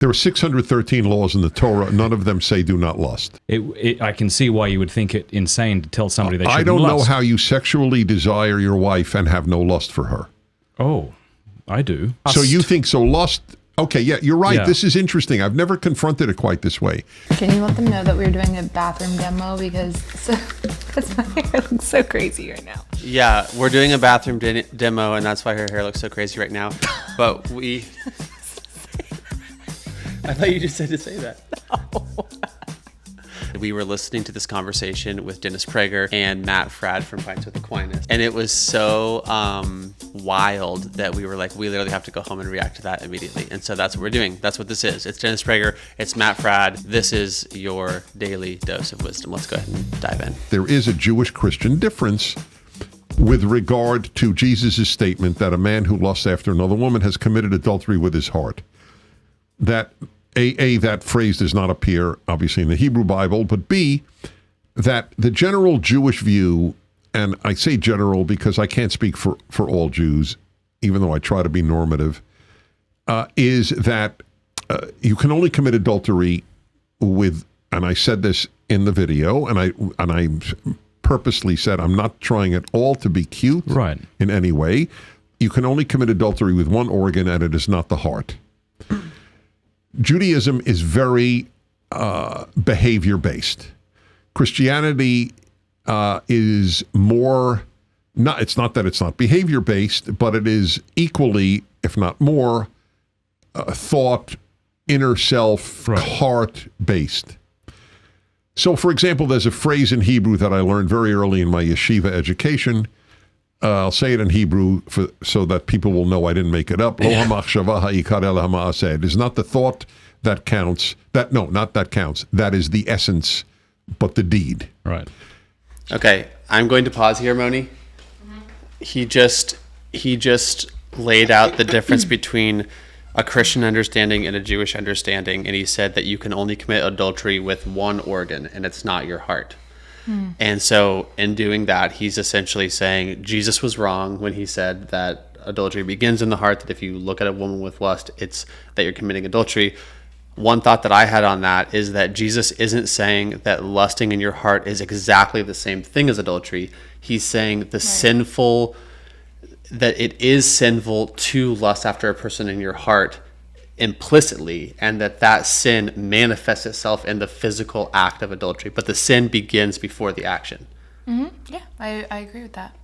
There are 613 laws in the Torah. None of them say do not lust. I can see why you would think it insane to tell somebody they shouldn't I don't lust. know how you sexually desire your wife and have no lust for her. Oh, I do. So you think so lust... Okay, yeah, you're right. Yeah. This is interesting. I've never confronted it quite this way. Can you let them know that we're doing a bathroom demo because my hair looks so crazy right now? Yeah, we're doing a bathroom demo, and that's why her hair looks so crazy right now. But we... I thought you just said to say that. No. We were listening to this conversation with Dennis Prager and Matt Fradd from Pints with Aquinas. And it was so wild that we were like, we literally have to go home and react to that immediately. And so that's what we're doing. That's what this is. It's Dennis Prager. It's Matt Fradd. This is your daily dose of wisdom. Let's go ahead and dive in. There is a Jewish-Christian difference with regard to Jesus' statement that a man who lusts after another woman has committed adultery with his heart. That that phrase does not appear, obviously, in the Hebrew Bible, but B, that the general Jewish view, and I say general because I can't speak for all Jews, even though I try to be normative, is that you can only commit adultery with, and I said this in the video, and I purposely said I'm not trying at all to be cute in any way. You can only commit adultery with one organ, and it is not the heart. Judaism is very behavior-based. Christianity is more, it's not that it's not behavior-based, but it is equally, if not more, thought, inner self, heart-based. So, for example, there's a phrase in Hebrew that I learned very early in my yeshiva education. I'll say it in Hebrew so that people will know I didn't make it up. Lo hamachshava ha'ikar el ha'ma'aseh. It is not the thought that counts. Not that counts. That is the essence, but the deed. Right. Okay, I'm going to pause here, Moni. He just laid out the difference between a Christian understanding and a Jewish understanding, and he said that you can only commit adultery with one organ, and it's not your heart. And so in doing that, he's essentially saying Jesus was wrong when he said that adultery begins in the heart, that if you look at a woman with lust, it's that you're committing adultery. One thought that I had on that is that Jesus isn't saying that lusting in your heart is exactly the same thing as adultery. He's saying that it is sinful to lust after a person in your heart implicitly, and that sin manifests itself in the physical act of adultery, but the sin begins before the action. Yeah, I agree with that.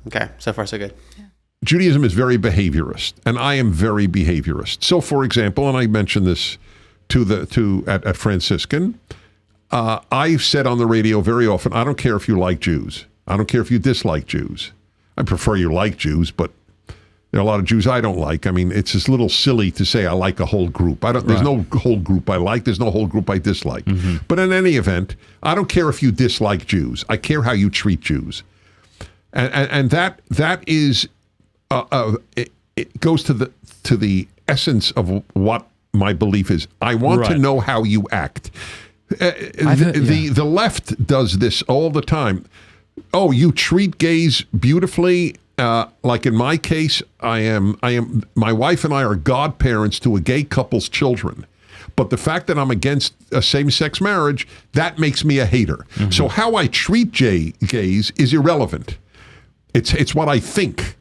Okay, so far so good. Yeah. Judaism is very behaviorist, and I am very behaviorist. So, for example, and I mentioned this at Franciscan, I've said on the radio very often, I don't care if you like Jews. I don't care if you dislike Jews. I prefer you like Jews, but there are a lot of Jews I don't like. I mean, it's just a little silly to say I like a whole group. There's no whole group I like. There's no whole group I dislike. But in any event, I don't care if you dislike Jews. I care how you treat Jews. And that is, it goes to the essence of what my belief is. I want to know how you act. The left does this all the time. Oh, you treat gays beautifully. Like in my case, my wife and I are godparents to a gay couple's children. But the fact that I'm against a same-sex marriage, that makes me a hater. So how I treat gays is irrelevant. It's what I think.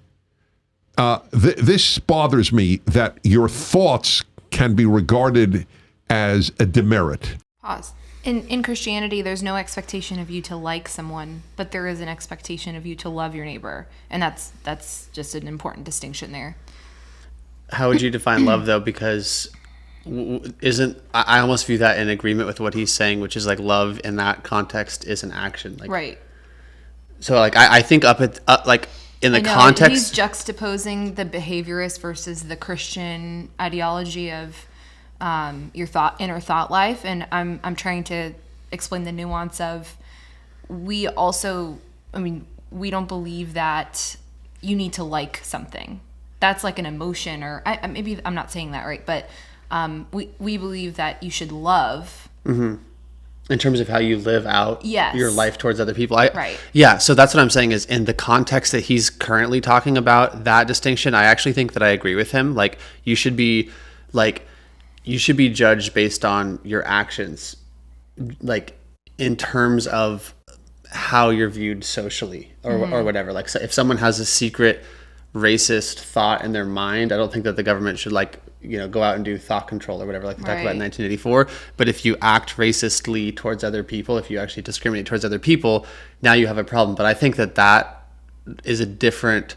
This bothers me that your thoughts can be regarded as a demerit. Pause. In Christianity, there's no expectation of you to like someone, but there is an expectation of you to love your neighbor. And that's just an important distinction there. How would you define love, though? Because I almost view that in agreement with what he's saying, which is like love in that context is an action. Like, right. So like I think in the context, he's juxtaposing the behaviorist versus the Christian ideology of your inner thought life, and I'm trying to explain the nuance of we don't believe that you need to like something. That's like an emotion, or maybe I'm not saying that right, but we believe that you should love. In terms of how you live out your life towards other people. Right. Yeah, so that's what I'm saying is in the context that he's currently talking about, that distinction, I actually think that I agree with him. Like, you should be like you should be judged based on your actions, like in terms of how you're viewed socially or whatever. Like, so if someone has a secret racist thought in their mind, I don't think that the government should go out and do thought control or whatever, like they talked about in 1984. But if you act racistly towards other people, if you actually discriminate towards other people, now you have a problem. But I think that is a different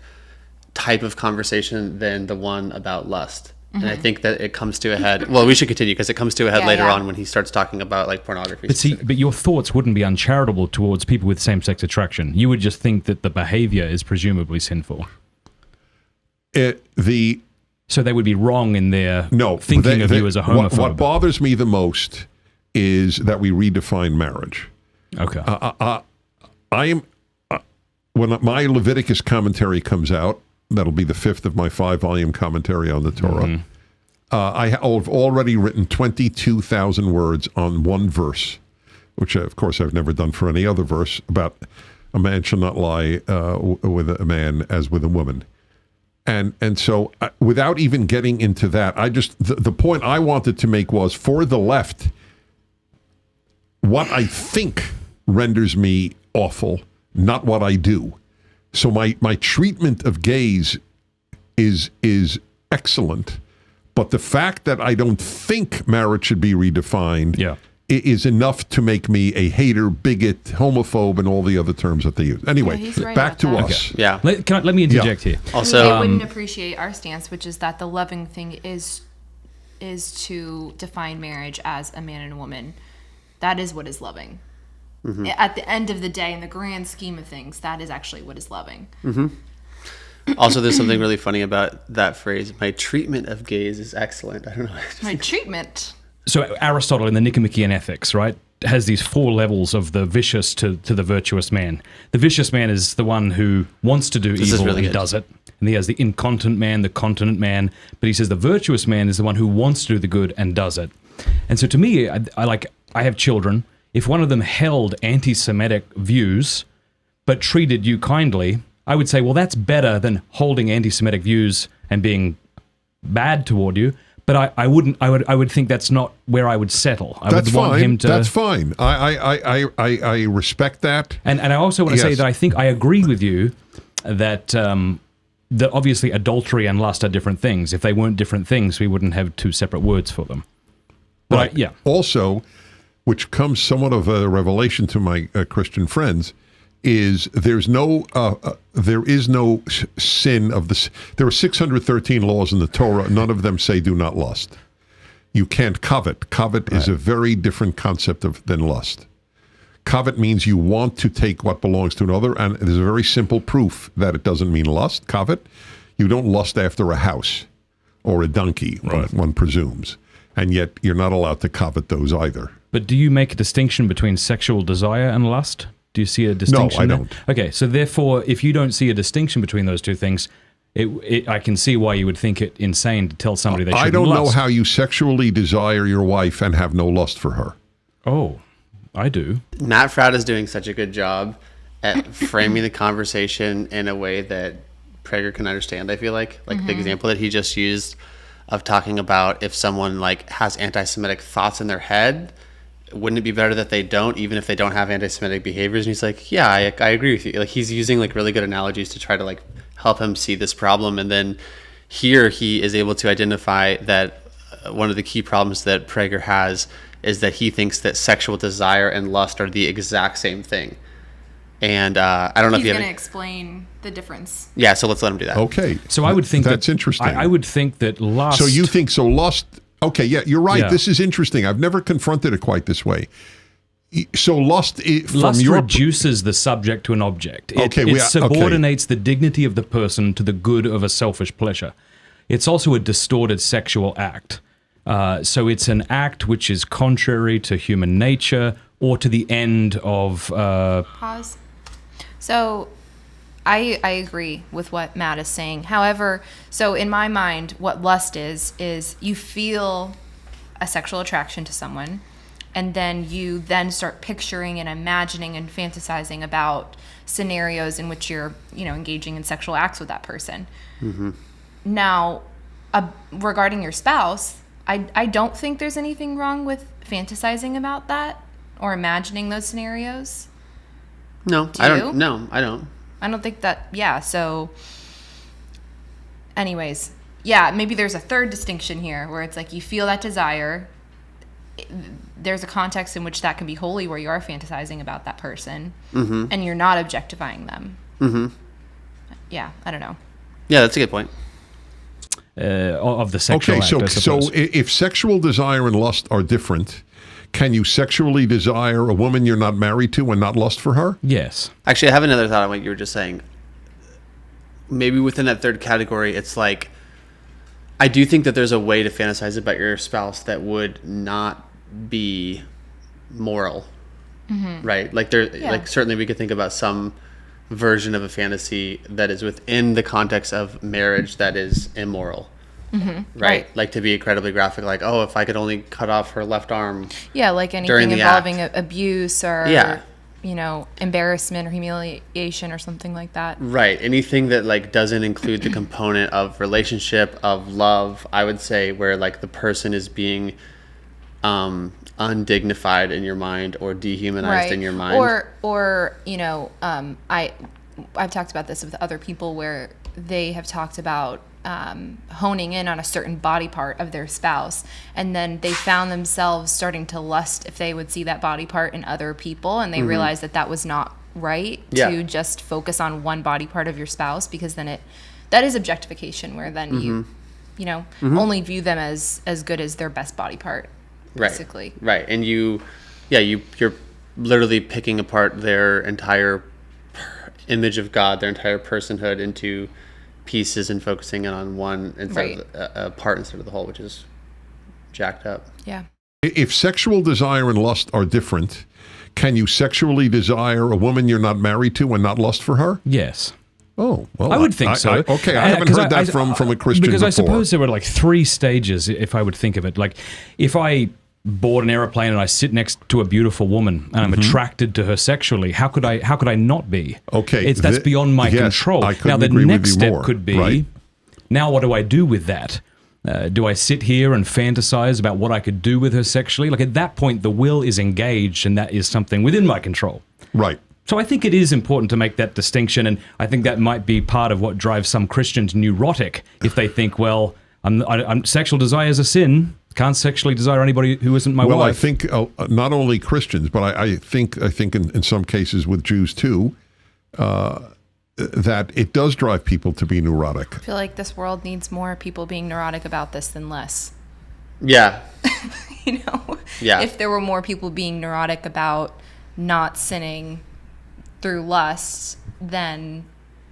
type of conversation than the one about lust. And I think that it comes to a head. Well, we should continue because it comes to a head later on when he starts talking about like pornography. But your thoughts wouldn't be uncharitable towards people with same-sex attraction. You would just think that the behavior is presumably sinful. So they would be wrong in their thinking of you as a homophobe. What bothers me the most is that we redefine marriage. Okay. When my Leviticus commentary comes out, that'll be the 5th of my 5-volume commentary on the Torah. I have already written 22,000 words on one verse, which of course I've never done for any other verse, about a man shall not lie with a man as with a woman. And so without even getting into that, the point I wanted to make was, for the left, what I think renders me awful, not what I do. So my treatment of gays is excellent, but the fact that I don't think marriage should be redefined is enough to make me a hater, bigot, homophobe, and all the other terms that they use. Anyway, back to us. Okay. Yeah. Let me interject here. Also, they wouldn't appreciate our stance, which is that the loving thing is to define marriage as a man and a woman. That is what is loving. At the end of the day, in the grand scheme of things, that is actually what is loving. Also, there's something really funny about that phrase. My treatment of gays is excellent. I don't know. My treatment. So Aristotle in the Nicomachean Ethics, right, has these 4 levels of the vicious to the virtuous man. The vicious man is the one who wants to do evil and does it. And he has the incontinent man, the continent man. But he says the virtuous man is the one who wants to do the good and does it. And so to me, I have children. If one of them held anti-Semitic views but treated you kindly, I would say, well, that's better than holding anti-Semitic views and being bad toward you. But I would think that's not where I would settle. That's fine. I respect that. And I also want to say that I think I agree with you that that obviously adultery and lust are different things. If they weren't different things, we wouldn't have 2 separate words for them. But right. Also, which comes somewhat of a revelation to my Christian friends, is there is no sin of this. There are 613 laws in the Torah. None of them say do not lust. You can't covet. Covet is a very different concept than lust. Covet means you want to take what belongs to another, and there's a very simple proof that it doesn't mean lust. Covet, you don't lust after a house or a donkey, one presumes, and yet you're not allowed to covet those either. But do you make a distinction between sexual desire and lust? Do you see a distinction? No, I don't. Okay, so therefore, if you don't see a distinction between those two things, I can see why you would think it insane to tell somebody they shouldn't I don't lust. know how you sexually desire your wife and have no lust for her. Oh, I do. Matt Fradd is doing such a good job at framing the conversation in a way that Prager can understand, I feel like. Like the example that he just used of talking about if someone has anti-Semitic thoughts in their head, wouldn't it be better that they don't, even if they don't have anti-Semitic behaviors? And he's like, yeah, I agree with you. Like, he's using really good analogies to try to help him see this problem. And then here he is able to identify that one of the key problems that Prager has is that he thinks that sexual desire and lust are the exact same thing. And I don't know if you have... He's going to explain the difference. Yeah, so let's let him do that. Okay. So I would think that's interesting. I would think that lust... So you think lust... Okay, yeah, you're right. Yeah. This is interesting. I've never confronted it quite this way. So lust reduces the subject to an object. It subordinates the dignity of the person to the good of a selfish pleasure. It's also a distorted sexual act. So it's an act which is contrary to human nature or to the end of... Pause. So I agree with what Matt is saying. However, so in my mind, what lust is you feel a sexual attraction to someone, and then you start picturing and imagining and fantasizing about scenarios in which you're, engaging in sexual acts with that person. Mm-hmm. Now, regarding your spouse, I don't think there's anything wrong with fantasizing about that or imagining those scenarios. No, I don't. No, I don't. I don't think that. Yeah. So, anyways, yeah, maybe there's a third distinction here where it's like you feel that desire. There's a context in which that can be holy, where you are fantasizing about that person, and you're not objectifying them. Yeah, I don't know. Yeah, that's a good point. Of the sexual act, so if sexual desire and lust are different, can you sexually desire a woman you're not married to and not lust for her? Yes. Actually, I have another thought on what you were just saying. Maybe within that third category, it's like, I do think that there's a way to fantasize about your spouse that would not be moral, right? Like like certainly we could think about some version of a fantasy that is within the context of marriage that is immoral, right? Like to be incredibly graphic, like, oh, if I could only cut off her left arm. Yeah, like anything involving abuse or embarrassment or humiliation or something like that. Right. Anything that like doesn't include the component of relationship, of love, I would say, where like the person is being undignified in your mind or dehumanized in your mind. Or I've talked about this with other people where they have talked about honing in on a certain body part of their spouse, and then they found themselves starting to lust if they would see that body part in other people, and they realized that was not right to just focus on one body part of your spouse, because then that is objectification, where then you only view them as good as their best body part, basically. Right. And you're literally picking apart their entire image of God, their entire personhood into pieces and focusing in on one instead of a part instead of the whole, which is jacked up. Yeah. If sexual desire and lust are different, can you sexually desire a woman you're not married to and not lust for her? Yes. Oh, well, I would think so. Okay, I haven't heard that from a Christian because before. I suppose there were like 3 stages, if I would think of it. Like, if I board an airplane and I sit next to a beautiful woman and I'm attracted to her sexually, how could I not be? Okay, that's beyond my control. Now the next step more, could be, right? Now what do I do with that? Do I sit here and fantasize about what I could do with her sexually? Like, at that point, the will is engaged, and that is something within my control. Right. So I think it is important to make that distinction, and I think that might be part of what drives some Christians neurotic if they think, well, I'm sexual desire is a sin. Can't sexually desire anybody who isn't my wife. Well, I think not only Christians, but I think in some cases with Jews too, that it does drive people to be neurotic. I feel like this world needs more people being neurotic about this than less. Yeah. Yeah. If there were more people being neurotic about not sinning through lust, then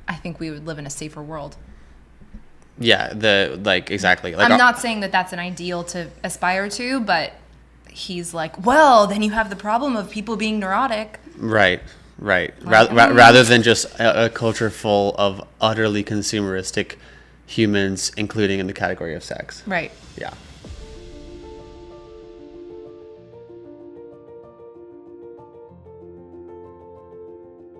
I think we would live in a safer world. Yeah, exactly. Like, I'm not saying that that's an ideal to aspire to, but he's like, well, then you have the problem of people being neurotic. Right. Rather than just a culture full of utterly consumeristic humans, including in the category of sex. Right. Yeah.